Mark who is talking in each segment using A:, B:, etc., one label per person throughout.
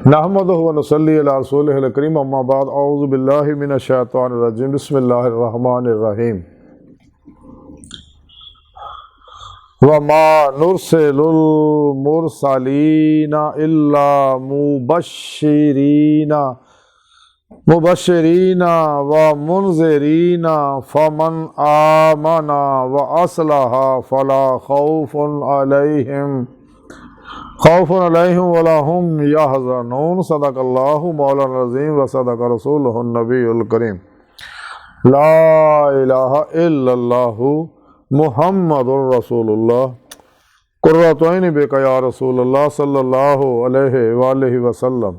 A: नहमदुहु व नसल्ली अला रसूलिहिल करीम अम्मा बाद औज़ु बिल्लाहि मिनश शैतानिर रजीम बिस्मिल्लाहिर रहमानिर रहीम व मा नुरसिलुल मुरसलीना इल्ला मुबश्शिरीना व मुनज़िरीना फमन आमना व अस्लहा फला खौफुन अलैहिम वला हुम यहज़नून। सदक़ल्लाहु मौलाना अज़ीम व सदक़ रसूलुहुन नबियुल करीम। ला इलाहा इल्लल्लाहु मुहम्मदुर रसूलुल्लाह कुर्रतु ऐनी बिका या रसूलल्लाह सल्लल्लाहु अलैहि वालैहि वसल्लम।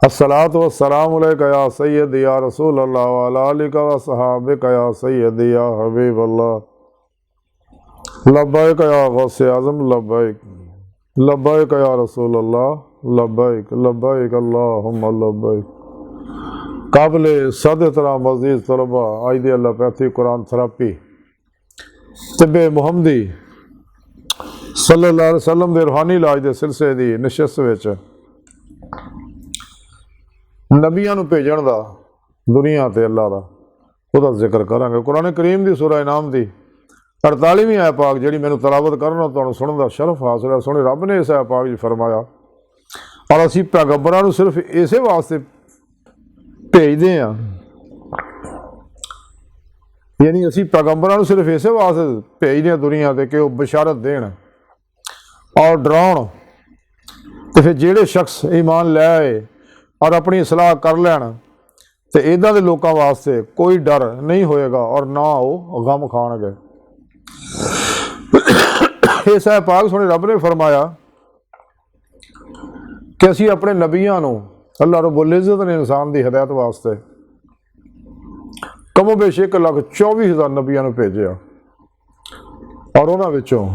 A: अस्सलातु वस्सलामु अलैका या सय्यदी या रसूल अल्लाह व अला आलिका व सहाबिका या सय्यदी या हबीब अल्लाह। लब्बैक या गौसे आज़म लब्बैक, लब्बैक या रसूल अल्लाह लब्बैक, लब्बैक अल्लाहुम्मा लब्बैक। काबिल सद एहतराम अज़ीज़ तलबा, आज दी एलोपैथी कुरान थेरेपी तिब्बे मुहम्मदी सल्लल्लाहु अलैहि वसल्लम दे रूहानी इलाज दे सिलसिले दी नशिस्त विच नबियां नूं भेजण दा दुनिया ते अल्लाह दा ਉਹਦਾ ਜ਼ਿਕਰ ਕਰਾਂਗੇ। ਕੁਰਾਨ ਕਰੀਮ ਦੀ ਸੂਰਾ ਇਨਾਮ ਦੀ 48ਵੀਂ ਆਇਤ ਪਾਕ ਜਿਹੜੀ ਮੈਨੂੰ ਤਲਾਵਤ ਕਰਨਾ ਤੁਹਾਨੂੰ ਸੁਣਨ ਦਾ ਸ਼ਰਫ ਹਾਸਲ ਹੈ। ਸੋਹਣੇ ਰੱਬ ਨੇ ਇਸ ਆਇਤ ਪਾਕ 'ਚ ਫਰਮਾਇਆ, ਔਰ ਅਸੀਂ ਪੈਗੰਬਰਾਂ ਨੂੰ ਸਿਰਫ ਇਸੇ ਵਾਸਤੇ ਭੇਜਦੇ ਹਾਂ, ਯਾਨੀ ਅਸੀਂ ਪੈਗੰਬਰਾਂ ਨੂੰ ਸਿਰਫ ਇਸੇ ਵਾਸਤੇ ਭੇਜਦੇ ਹਾਂ ਦੁਨੀਆ ਤੇ ਕਿ ਉਹ ਬਸ਼ਾਰਤ ਦੇਣ ਔਰ ਡਰਾਉਣ। ਤੇ ਫਿਰ ਜਿਹੜੇ ਸ਼ਖਸ ਈਮਾਨ ਲੈ ਆਏ और अपनी सलाह कर लैन तो इदां दे लोगों वास्ते कोई डर नहीं होएगा और ना वो गम खाणगे। इस है पाक सोहणे रब ने फरमाया कि असी अपने नबियां नूं अल्लाह रब्बुल इज़्ज़त ने इंसान की हिदायत वास्ते कमो बेश 1,24,000 नबियां नूं भेजिया और उन्हां विचों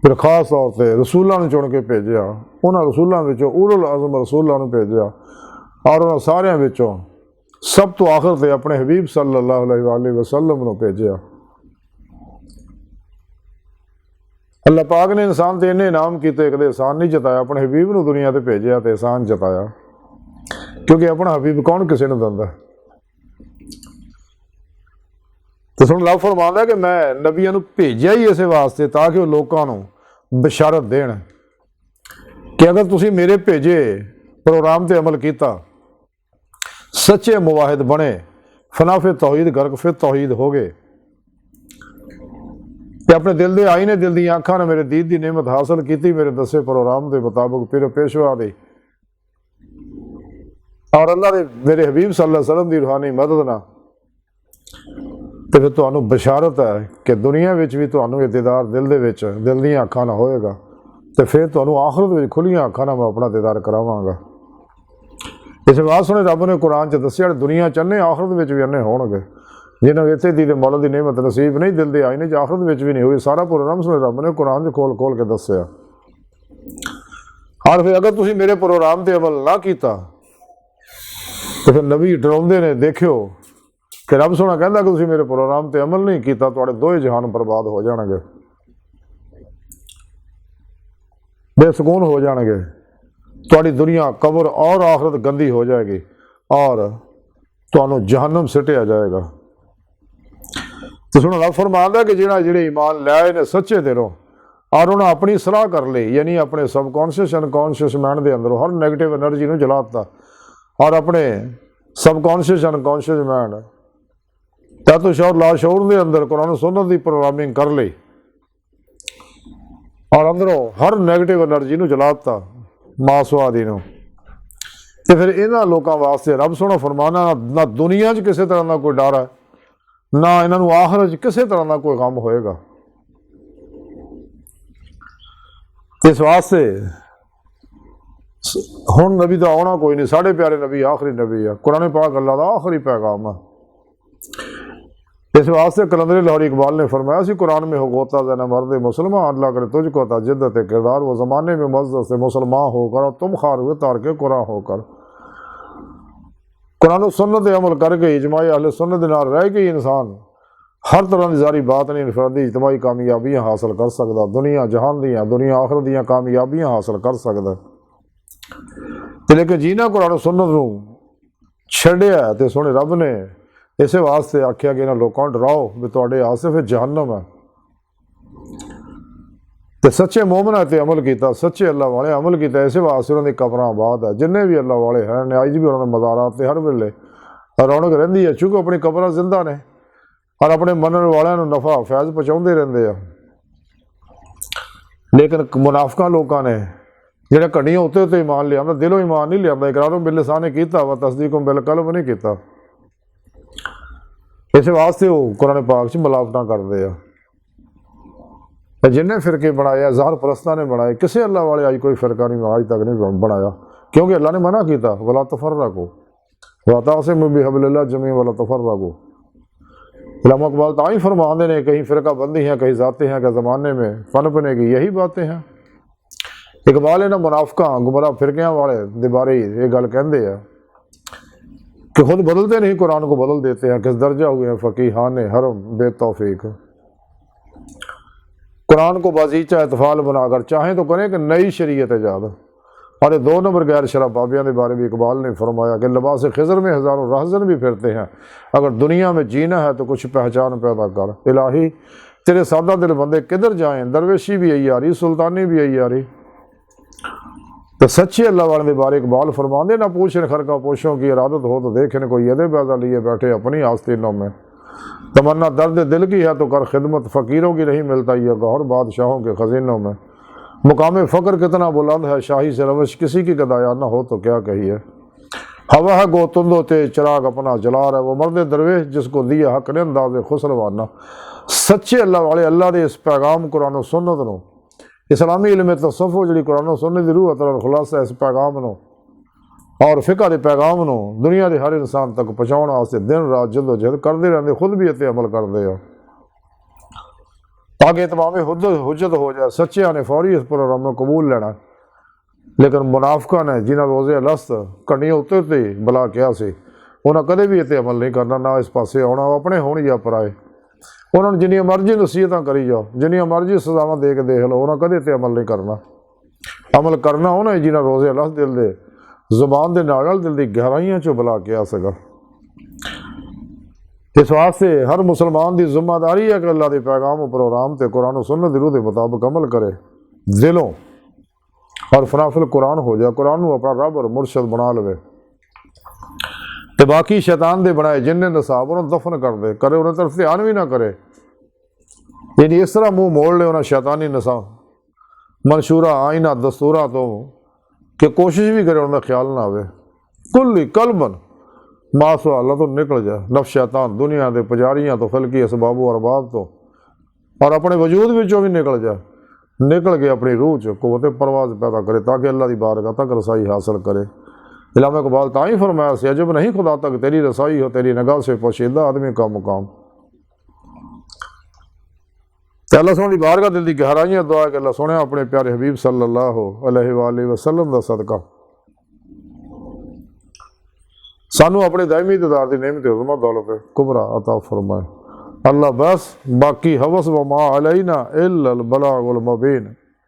A: फिर खास तौर पर रसूलों ने चुन के भेजा। उन्होंने रसूलों में उलुल अज़म रसूलों ने भेजा और उन्होंने सारियां विचों सब तो आखिर से अपने हबीब सल्लल्लाहु अलैहि वसल्लम को भेजा। अल्लाह पाक ने इंसान से इन्ने इनाम किए, कदे एहसान नहीं जताया। अपने हबीब को दुनिया से भेजा तो एहसान जताया, क्योंकि अपना हबीब कौन किसी ने दिंदा। तो सुन लव फरमांदा कि मैं नबियां नूं भेजिया ही इस वास्ते ताकि वो लोगों को बशारत देण कि अगर तुसी मेरे भेजे प्रोग्राम ते अमल किया, सच्चे मुवाहिद बने, फनाफे तौहीद गर्क फिर तौहीद हो गए, ते अपने दिल दे आई ने दिल दी आँखां ने मेरे दीद की नेमत हासिल की, मेरे दसे प्रोग्राम के मुताबिक फिर पेशवा दी और अल्लाह दे मेरे हबीब सल्लल्लाहु अलैहि वसल्लम की रूहानी मदद ना, तो फिर तुहानू बशारत है कि दुनिया विच भी तुहानू ये दीदार दिल दे विच दिल दी अखां ना होएगा, तो फिर तुहानू आखिरत विच खुलियां अखां नाल मैं अपना दीदार करावांगा। इस बात सुने रब ने कुरान च दस्सिया दुनिया च अन्ने आखिरत विच भी अन्ने होणगे, जिन्हां इत्थे दी ते मौला दी नेमत नसीब नहीं दिल दे आई ने आखिरत विच भी नहीं होई। सारा प्रोग्राम सुने रब ने कुरान च खोल खोल के दस्सिया। और फिर अगर तुसीं मेरे प्रोग्राम ते अमल ना कीता तो फिर नबी डराउंदे ने, देखियो कि रब सोना कहता कि तुसीं मेरे प्रोग्राम ते अमल नहीं किया, तुहाडे दोए जहान बर्बाद हो जाणगे, बेसकून हो जाणगे, तुहाडी दुनिया कब्र और आखिरत गंदी हो जाएगी और तुहानू जहन्नम सिटिया जाएगा। तो सुनो रब फरमांदा कि जिहड़े ईमान लाए ने सच्चे दिलों और उन्हें अपनी सलाह कर ली, यानी अपने सबकॉन्शियस अनकॉन्शियस माइंड के अंदरों हर नैगेटिव एनर्जी नूं जलाता और अपने सबकॉन्शियस अनकॉन्शियस माइंड तत्व शौर लाशौर के अंदर कुरान सुन्नत की प्रोग्रामिंग कर ली और अंदरों हर नैगेटिव एनर्जी नूं जलाता मासवादी नूं। ते फिर इन्हां लोकां वास्ते रब सोहना फरमाना ना दुनिया च किसी तरह का कोई डर है, ना इन्हां नूं आखिरत च किसी तरह का कोई गम होएगा। इस वास्ते हुण नबी दा आउणा कोई नहीं, साढ़े प्यारे नबी आखिरी नबी है, कुरान पाक अल्लाह दा आखिरी पैगाम है। इस वास्ते कलंदर लाहौरी इकबाल ने फरमाया सी कुरान में हो गोता जना मर्द मुसलमान, अल्लाह करे तुझको था जिद्दत किरदार, वो ज़माने में मस्जिद से मुसलमान होकर और तुम खार हुए तार के कुरान होकर। कुरान सुन्नत अमल करके इजमाई अहले सुन्नत नाल रह के इंसान हर तरह की जारी बात नहीं इनफरादी इजतमाही कामयाबियाँ हासिल कर सकता, दुनिया जहान दियाँ दुनिया आखिरत दियाँ कामयाबियाँ हासिल कर सकता। तो लेकिन जिन्हें कुरान सुन्नत नूं छड्डिया तो सोहणे रब ने इस वास्ते आख्या कि इन्हां लोगों डराओ भी तुहाडे आसे फिर जहन्नम है। तो सच्चे मोमना ते अमल किया, सच्चे अल्लाह वाले अमल किया, इस वास्ते उन्होंने कबर आबाद है। जिन्हें भी अल्लाह वाले हैं अज भी उन्होंने मज़ारात हर वेले रौनक रहिंदी है, चूँकि अपनी कबर जिंदा ने और अपने मनण वालों नफा फैज़ पहुँचाते रहते हैं। लेकिन मुनाफिका लोगों ने जिहड़े घड़ियां उत्ते उत्ते ईमान लिया, दिलों ईमान नहीं लिया, इकरारों बिल लिसाने किया व तस्दीकों बिल कल्ब नहीं किया। इस वास्ते वो कुरान पाक च मिलावटां करते हैं। जिन्हें फिरके बनाया ज़ाहर परस्तां ने बनाए, किसी अल्लाह वाले अज कोई फिरका नहीं अज तक नहीं बनाया, क्योंकि अल्लाह ने मना किया वला तफर्रकू वातसिमू बिहब्लिल्लाह जमीअन वला तफर्रकू। इल्लामा इकबाल तो ही फरमाते हैं कहीं फिरका बंदी हैं, कहीं जाते हैं, कहीं ज़माने में पनपने की यही बातें हैं। इकबाल इन्होंने मुनाफिकां गुमराह फिरकियां वाले दे बारे ये गल कहते हैं कि खुद बदलते नहीं कुरान को बदल देते हैं, किस दर्जा हुए हैं फ़कीहान हरम बेतौफीक। कुरान को बाजीचा एतफाल बनाकर चाहें तो करें कि नई शरीयत ईजाद। और ये 2 नंबर गैर शराबाबियाँ के बारे में इकबाल ने फरमाया कि लिबास खिज़र में हज़ारों रहज़न भी फिरते हैं, अगर दुनिया में जीना है तो कुछ पहचान पैदा कर। इलाही तेरे सादा दिल बंदे किधर जाएँ, दरवेशी भी यही आ रही, सुल्तानी भी यही आ रही। तो सच्चे अल्लाह वाले के बारे इकबाल फरमाते ना पूछें खरका पोशों की इरादत हो तो देखें कोई यदे पैदा लिए बैठे अपनी आस्तीनों में। तमन्ना दर्द दिल की है तो कर खिदमत, फ़कीरों की नहीं मिलता ये गौहर बादशाहों के खजीनों में। मुकाम फ़क्र कितना बुलंद है, शाही से रवश किसी की गदाया ना हो तो क्या कहिए। हवा है गो तुंदो तेज चिराग अपना जला रहा है, वो मर्द दरवेश जिसको दिया हक ने अंदाज़े खुसरवाना। सच्चे अल्लाह वाले अल्लाह के इस पैगाम कुरान सुन्नत नूं इस्लामी इल्म तसव्वुफ़ जिहड़ी कुरान सुन्नत दी रूह अतर खुलासा इस पैगाम नूं और फिका के पैगाम नूं दुनिया के हर इंसान तक पहुँचाने वास्ते दिन रात जदोजहद करते रहते, खुद भी इत्ते अमल करते हैं ताकि तमाम हुज्जत हो जाए। सच्चिया ने फौरी इस प्रोग्राम में कबूल लेना, लेकिन मुनाफिका ने जिन्हें रोज़े लस्त घड़ियां उत्ते उत्ते बला किया से उन्हें कदे भी इत्ते अमल नहीं करना, ना इस पासे आना, अपने होने या पराए। उन्होंने जिन्नियां मर्जी नसीहतां करी जाओ, जिन्नियां मर्जी सजावां दे के देख लो, उन्हें कदे इत्ते अमल नहीं करना। अमल करना उन्हें जिन्हें रोज़े लस्त दिल दे जुबान के नाल दिल की गहराइयां चो बुला के आ सका। इस वास्ते हर मुसलमान की जिम्मेदारी है कि अल्लाह के पैगाम प्रोग्राम ते कुरान सुन्नत दी रूह के मुताबिक अमल करे दिलों और फनाफिल कुरान हो जाए, कुरान को अपना रब और मुर्शद बना लवे। तो बाकी शैतान दे बनाए जिन्हें नसाब उन्होंने दफन कर दे, करे उन्हें तरफ ध्यान भी ना करे, यानी इस तरह मुँह मोड़ ले उन्हें शैतानी नसा मंशूरा आईना दस्तूरा तो कि कोशिश भी करे उनका ख्याल ना आवे। कुल कलबन मासवा अल्लाह तो निकल जाए, नफ शैतान दुनिया के पुजारियाँ तो फलकी असबाबो अरबाब तो और अपने वजूद विचों भी निकल जाए, निकल के अपनी रूह च कुव्वत परवाज़ पैदा करे ताकि अल्लाह की बारगाह तक रसाई हासिल करे। इल्लामा इकबाल ताई फरमाया से अजब नहीं खुदा तक तेरी रसाई हो, तेरी निगाह से पोशीदा आदमी का मुकाम। तो अल्लाह सोहनी बारगाह दिल की गहराइयां दुआ कि अल्लाह सोने अपने प्यारे हबीब सल्लल्लाहु अलैहि वसल्लम का सदका सानू अपने दायमी दीदार की नेमत उज़्मा दौलत कुबरा अता फरमाए। अल्लाह बस बाकी हवस व मा अलैना इल्लल बलागुल मुबीन।